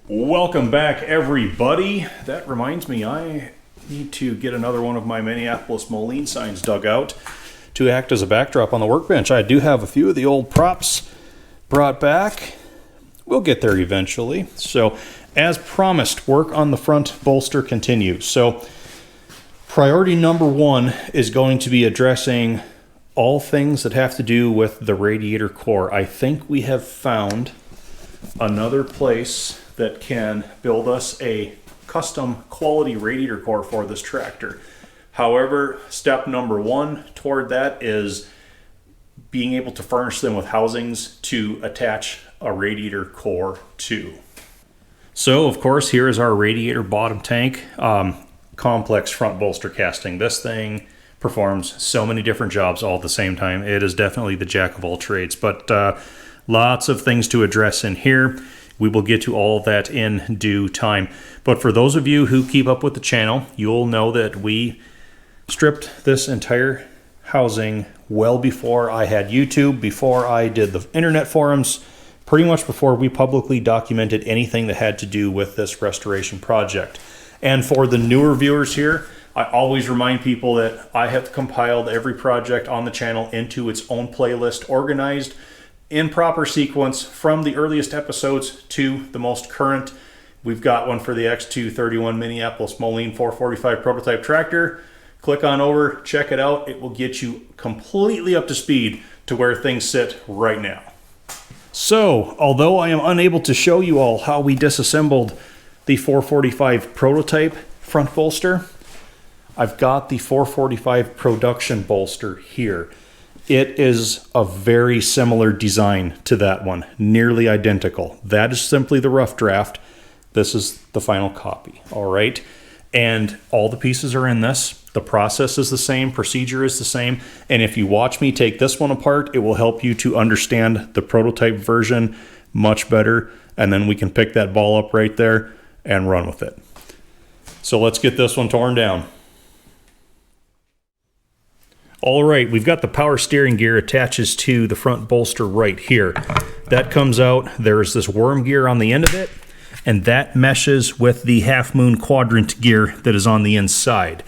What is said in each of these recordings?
Welcome back, everybody. That reminds me, I need to get another one of my Minneapolis Moline signs dug out to act as a backdrop on the workbench. I do have a few of the old props brought back. We'll get there eventually. So, as promised, work on the front bolster continues. So, priority number one is going to be addressing all things that have to do with the radiator core. I think we have found another place that can build us a custom quality radiator core for this tractor. However, step number one toward that is being able to furnish them with housings to attach a radiator core to. So, of course, here is our radiator bottom tank, complex front bolster casting. This thing performs so many different jobs all at the same time. It is definitely the jack of all trades, but lots of things to address in here. We will get to all of that in due time. But for those of you who keep up with the channel, you'll know that we stripped this entire housing well before I had YouTube, before I did the internet forums, pretty much before we publicly documented anything that had to do with this restoration project. And for the newer viewers here, I always remind people that I have compiled every project on the channel into its own playlist, organized in proper sequence from the earliest episodes to the most current. We've got one for the X231 Minneapolis Moline 445 prototype tractor. Click on over, check it out. It will get you completely up to speed to where things sit right now. So, although I am unable to show you all how we disassembled the 445 prototype front bolster, I've got the 445 production bolster here. It is a very similar design to that one, nearly identical. That is simply the rough draft. This is the final copy, all right? And all the pieces are in this. The process is the same, procedure is the same, and if you watch me take this one apart, it will help you to understand the prototype version much better, and then we can pick that ball up right there and run with it. So let's get this one torn down. All right, we've got the power steering gear attaches to the front bolster right here. That comes out, there's this worm gear on the end of it, and that meshes with the half moon quadrant gear that is on the inside.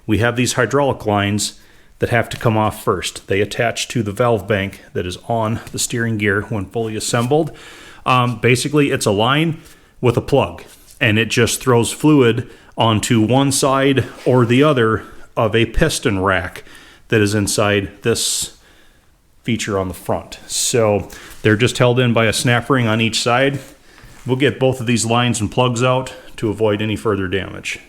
We have these hydraulic lines that have to come off first. They attach to the valve bank that is on the steering gear when fully assembled. Basically, it's a line with a plug, and it just throws fluid onto one side or the other of a piston rack that is inside this feature on the front. So they're just held in by a snap ring on each side. We'll get both of these lines and plugs out to avoid any further damage.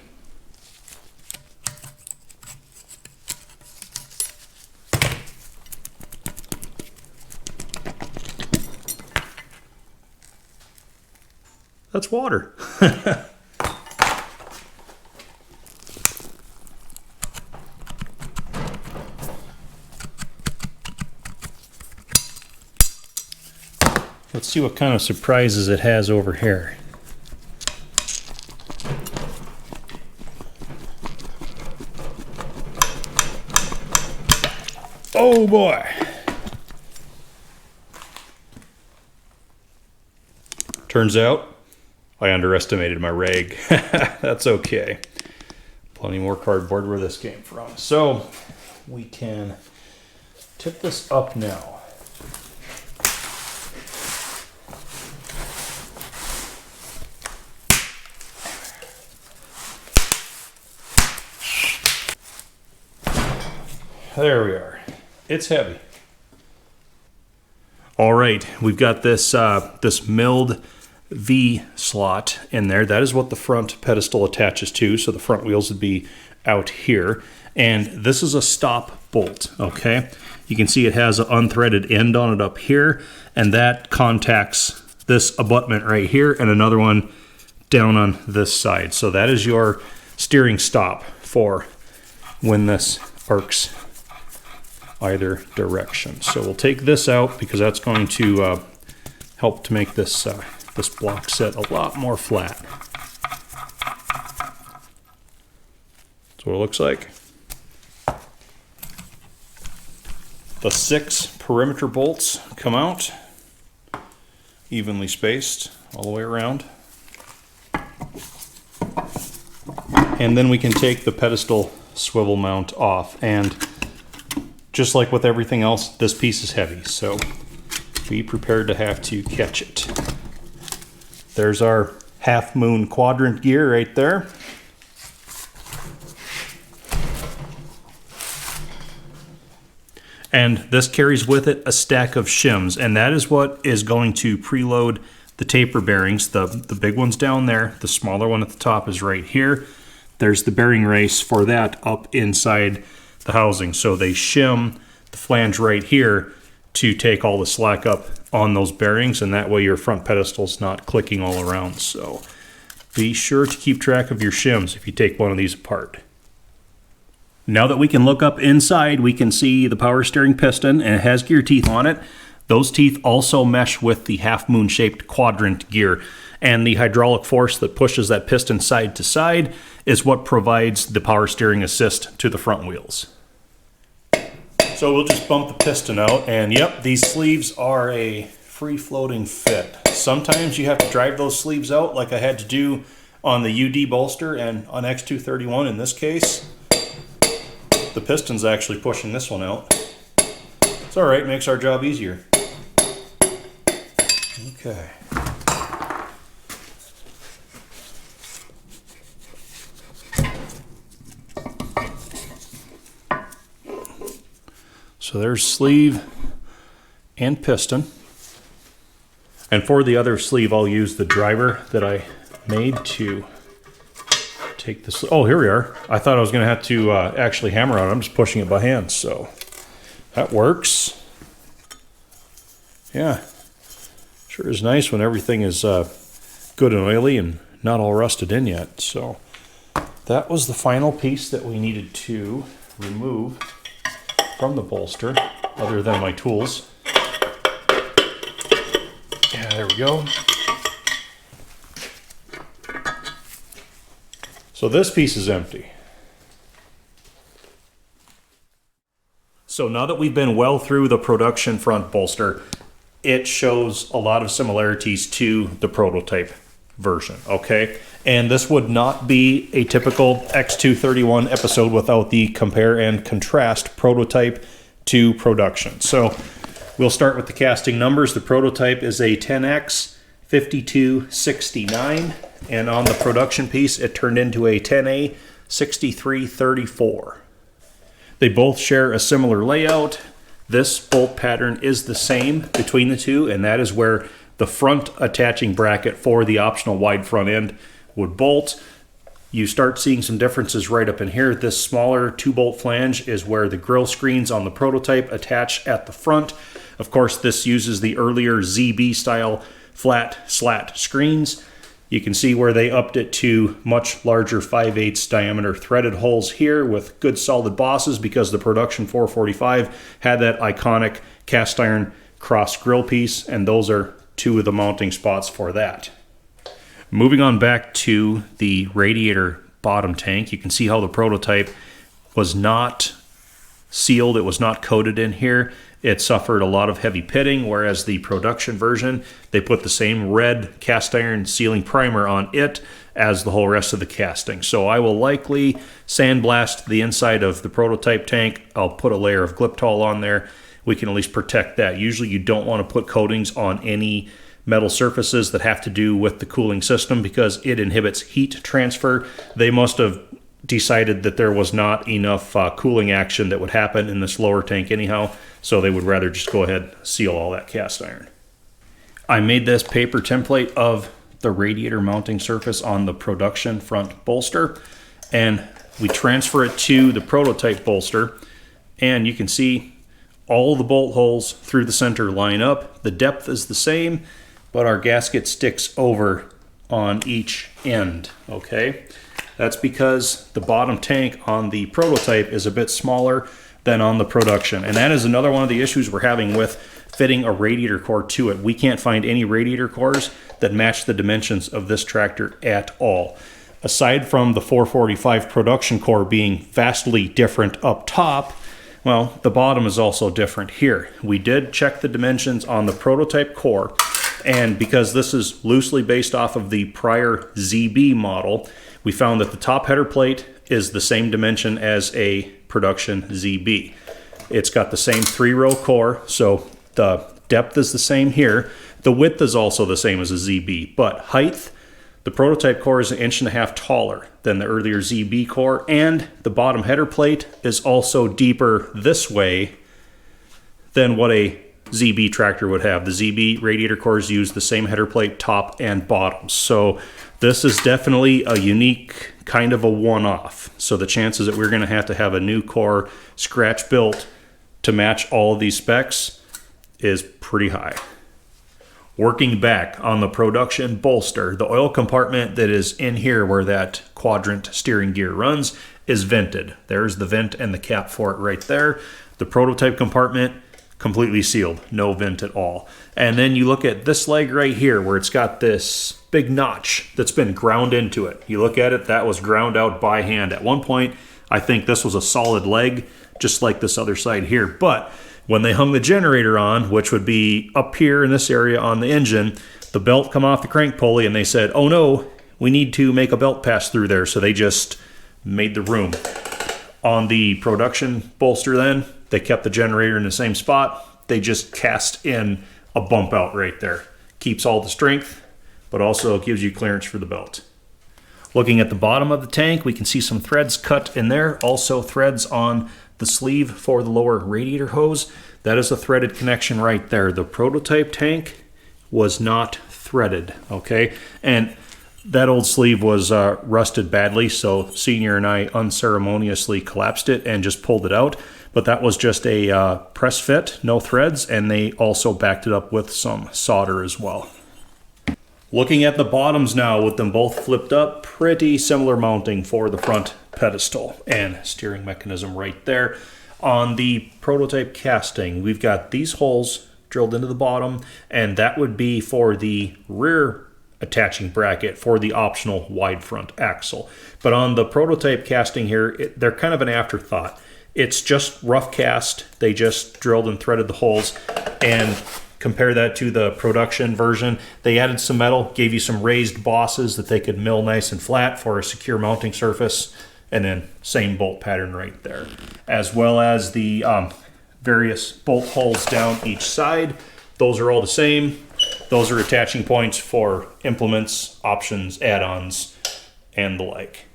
That's water. Let's see what kind of surprises it has over here. Oh boy! Turns out I underestimated my rag. That's okay. Plenty more cardboard where this came from. So we can tip this up now. There we are. It's heavy. All right, we've got this this milled V slot in there. That is what the front pedestal attaches to, so the front wheels would be out here. And this is a stop bolt, okay? You can see it has an unthreaded end on it up here, and that contacts this abutment right here and another one down on this side. So that is your steering stop for when this arcs either direction. So we'll take this out because that's going to help to make this this block set a lot more flat. That's what it looks like. The 6 perimeter bolts come out, evenly spaced all the way around. And then we can take the pedestal swivel mount off. And just like with everything else, this piece is heavy, so be prepared to have to catch it. There's our half moon quadrant gear right there. And this carries with it a stack of shims, and that is what is going to preload the taper bearings. The big one's down there, the smaller one at the top is right here. There's the bearing race for that up inside the housing. So they shim the flange right here to take all the slack up on those bearings, and that way your front pedestal's not clicking all around. So be sure to keep track of your shims if you take one of these apart. Now that we can look up inside, we can see the power steering piston, and it has gear teeth on it. Those teeth also mesh with the half moon shaped quadrant gear, and the hydraulic force that pushes that piston side to side is what provides the power steering assist to the front wheels. So we'll just bump the piston out, and yep, these sleeves are a free floating fit. Sometimes you have to drive those sleeves out like I had to do on the UD Bolster and on X231 in this case. The piston's actually pushing this one out. It's all right, makes our job easier. Okay. So there's sleeve and piston. And for the other sleeve, I'll use the driver that I made to take this. Oh, here we are. I thought I was going to have to actually hammer on it. I'm just pushing it by hand, so that works. Yeah, sure is nice when everything is good and oily and not all rusted in yet. So that was the final piece that we needed to remove from the bolster, other than my tools. Yeah, there we go. So this piece is empty. So now that we've been well through the production front bolster, it shows a lot of similarities to the prototype version, okay? And this would not be a typical X231 episode without the compare and contrast prototype to production. So we'll start with the casting numbers. The prototype is a 10X 5269, and on the production piece it turned into a 10A 6334. They both share a similar layout. This bolt pattern is the same between the two, and that is where the front attaching bracket for the optional wide front end would bolt. You start seeing some differences right up in here. This smaller 2-bolt flange is where the grille screens on the prototype attach at the front. Of course, this uses the earlier ZB style flat slat screens. You can see where they upped it to much larger 5/8 diameter threaded holes here with good solid bosses, because the production 445 had that iconic cast iron cross grill piece, and those are two of the mounting spots for that. Moving on back to the radiator bottom tank, you can see how the prototype was not sealed, it was not coated in here. It suffered a lot of heavy pitting, whereas the production version, they put the same red cast iron sealing primer on it as the whole rest of the casting. So I will likely sandblast the inside of the prototype tank. I'll put a layer of Gliptol on there. We can at least protect that. Usually you don't want to put coatings on any metal surfaces that have to do with the cooling system, because it inhibits heat transfer. They must have decided that there was not enough cooling action that would happen in this lower tank anyhow, so they would rather just go ahead and seal all that cast iron. I made this paper template of the radiator mounting surface on the production front bolster, and we transfer it to the prototype bolster, and you can see all the bolt holes through the center line up. The depth is the same, but our gasket sticks over on each end, okay? That's because the bottom tank on the prototype is a bit smaller than on the production. And that is another one of the issues we're having with fitting a radiator core to it. We can't find any radiator cores that match the dimensions of this tractor at all. Aside from the 445 production core being vastly different up top, well, the bottom is also different here. We did check the dimensions on the prototype core, and because this is loosely based off of the prior ZB model, we found that the top header plate is the same dimension as a production ZB. It's got the same 3-row core, so the depth is the same here. The width is also the same as a ZB, but height, the prototype core is 1.5 inches taller than the earlier ZB core, and the bottom header plate is also deeper this way than what a ZB tractor would have. The ZB radiator cores use the same header plate top and bottom. So this is definitely a unique kind of a one-off. So the chances that we're going to have a new core scratch built to match all of these specs is pretty high. Working back on the production Bolster, the oil compartment that is in here where that quadrant steering gear runs is vented. There's the vent and the cap for it right there. The prototype compartment, completely sealed, no vent at all. And then you look at this leg right here where it's got this big notch that's been ground into it. You look at it, that was ground out by hand. At one point, I think this was a solid leg, just like this other side here. But when they hung the generator on, which would be up here in this area on the engine, the belt come off the crank pulley and they said, oh no, we need to make a belt pass through there. So they just made the room. On the production Bolster then, they kept the generator in the same spot. They just cast in a bump out right there. Keeps all the strength, but also gives you clearance for the belt. Looking at the bottom of the tank, we can see some threads cut in there. Also threads on the sleeve for the lower radiator hose. That is a threaded connection right there. The prototype tank was not threaded, okay? And that old sleeve was rusted badly, so Senior and I unceremoniously collapsed it and just pulled it out. But that was just a press fit, no threads, and they also backed it up with some solder as well. Looking at the bottoms now with them both flipped up, pretty similar mounting for the front pedestal and steering mechanism right there. On the prototype casting, we've got these holes drilled into the bottom, and that would be for the rear attaching bracket for the optional wide front axle. But on the prototype casting here, they're kind of an afterthought. It's just rough cast. They just drilled and threaded the holes, and compare that to the production version. They added some metal, gave you some raised bosses that they could mill nice and flat for a secure mounting surface, and then same bolt pattern right there. As well as the various bolt holes down each side. Those are all the same. Those are attaching points for implements, options, add-ons, and the like.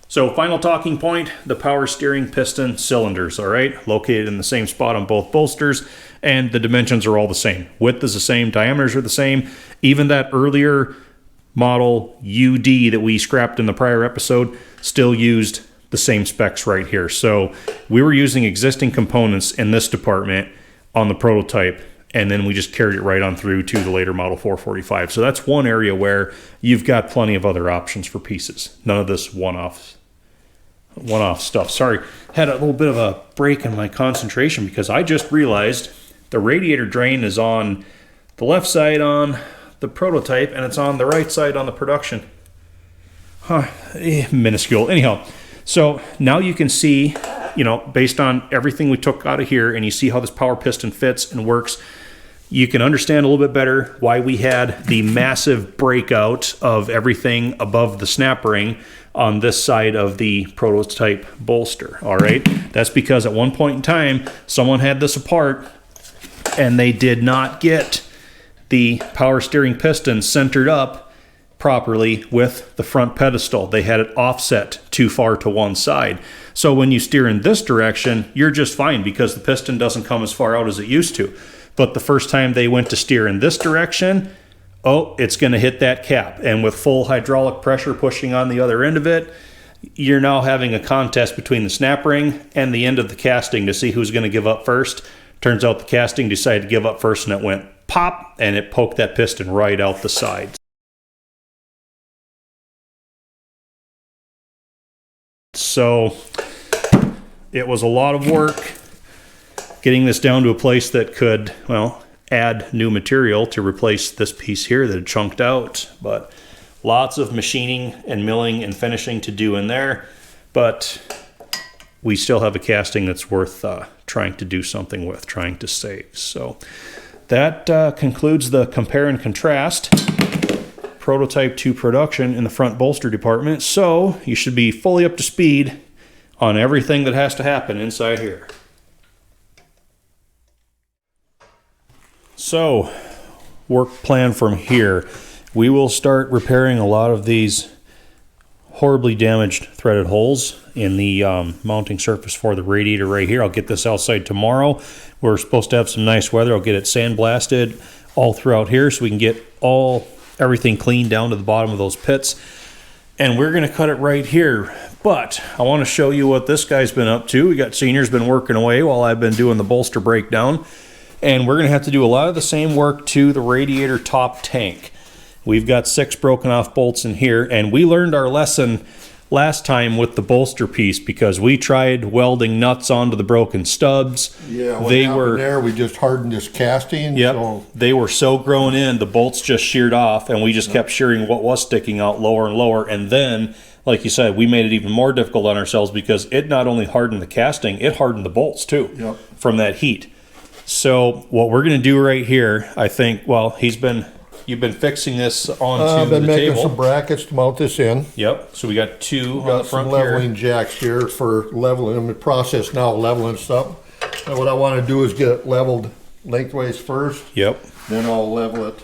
So final talking point, the power steering piston cylinders, all right? Located in the same spot on both Bolsters, and the dimensions are all the same. Width is the same, diameters are the same. Even that earlier model UD that we scrapped in the prior episode still used the same specs right here. So we were using existing components in this department on the prototype, and then we just carried it right on through to the later model 445. So that's one area where you've got plenty of other options for pieces. None of this one-off stuff. Sorry, had a little bit of a break in my concentration because I just realized the radiator drain is on the left side on the prototype and it's on the right side on the production. Minuscule. Anyhow, so now you can see, you know, based on everything we took out of here, and you see how this power piston fits and works, you can understand a little bit better why we had the massive breakout of everything above the snap ring on this side of the prototype Bolster. All right, that's because at one point in time someone had this apart and they did not get the power steering piston centered up properly with the front pedestal. They had it offset too far to one side. So when you steer in this direction, you're just fine because the piston doesn't come as far out as it used to. But the first time they went to steer in this direction, oh, it's going to hit that cap. And with full hydraulic pressure pushing on the other end of it, you're now having a contest between the snap ring and the end of the casting to see who's going to give up first. Turns out the casting decided to give up first, and it went pop, and it poked that piston right out the side. So it was a lot of work getting this down to a place that could, well, add new material to replace this piece here that had chunked out. But lots of machining and milling and finishing to do in there. But we still have a casting that's worth trying to do something with, trying to save. So that concludes the compare and contrast. prototype to production in the front bolster department, so you should be fully up to speed on everything that has to happen inside here. So, work plan from here. We will start repairing a lot of these horribly damaged threaded holes in the mounting surface for the radiator right here. I'll get this outside tomorrow. We're supposed to have some nice weather. I'll get it sandblasted all throughout here so we can get everything cleaned down to the bottom of those pits. And we're going to cut it right here. But I want to show you what this guy's been up to. We got Senior's been working away while I've been doing the bolster breakdown. And we're going to have to do a lot of the same work to the radiator top tank. We've got 6 broken off bolts in here, and we learned our lesson last time with the bolster piece because we tried welding nuts onto the broken stubs. Yeah, we just hardened this casting. Yep, so they were so grown in, the bolts just sheared off, and we just kept shearing what was sticking out lower and lower. And then, like you said, we made it even more difficult on ourselves because it not only hardened the casting, it hardened the bolts too from that heat. So what we're going to do right here, I think, well, you've been fixing this onto the table. I've been making some brackets to mount this in. Yep. So we got 2 on the front some leveling jacks here for leveling. I'm in the process now of leveling stuff. And what I want to do is get it leveled lengthways first. Yep. Then I'll level it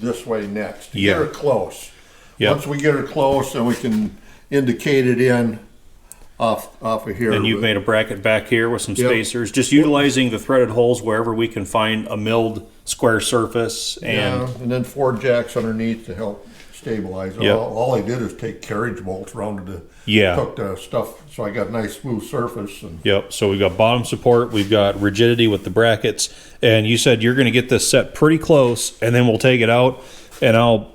this way next. Yeah. Get her close. Yep. Once we get her close, then we can indicate it in off of here. And you've made a bracket back here with some spacers, just utilizing the threaded holes wherever we can find a milled square surface. And then 4 jacks underneath to help stabilize it. Yep. All I did is take carriage bolts rounded to hook the stuff, so I got a nice smooth surface. And yep. So we've got bottom support, we've got rigidity with the brackets, and you said you're going to get this set pretty close, and then we'll take it out, and I'll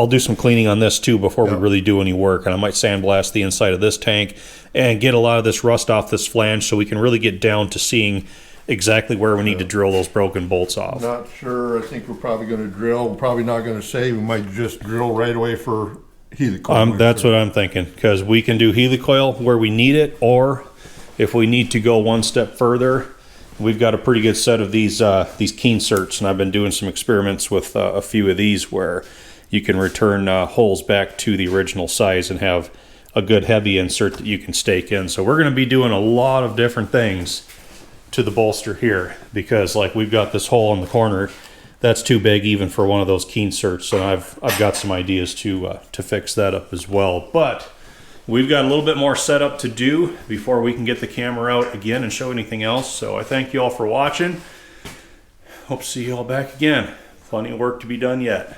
do some cleaning on this too before we really do any work, and I might sandblast the inside of this tank and get a lot of this rust off this flange so we can really get down to seeing exactly where we need to drill those broken bolts off. Not sure. I think we're probably going to drill. We're probably not going to say. We might just drill right away for helicoil. That's what I'm thinking, because we can do helicoil where we need it, or if we need to go one step further, we've got a pretty good set of these keen certs, and I've been doing some experiments with a few of these where you can return holes back to the original size and have a good heavy insert that you can stake in. So we're going to be doing a lot of different things to the bolster here, because like we've got this hole in the corner that's too big even for one of those keen certs, and I've got some ideas to fix that up as well. But we've got a little bit more setup to do before we can get the camera out again and show anything else. So I thank you all for watching. Hope to see you all back again. Plenty of work to be done yet.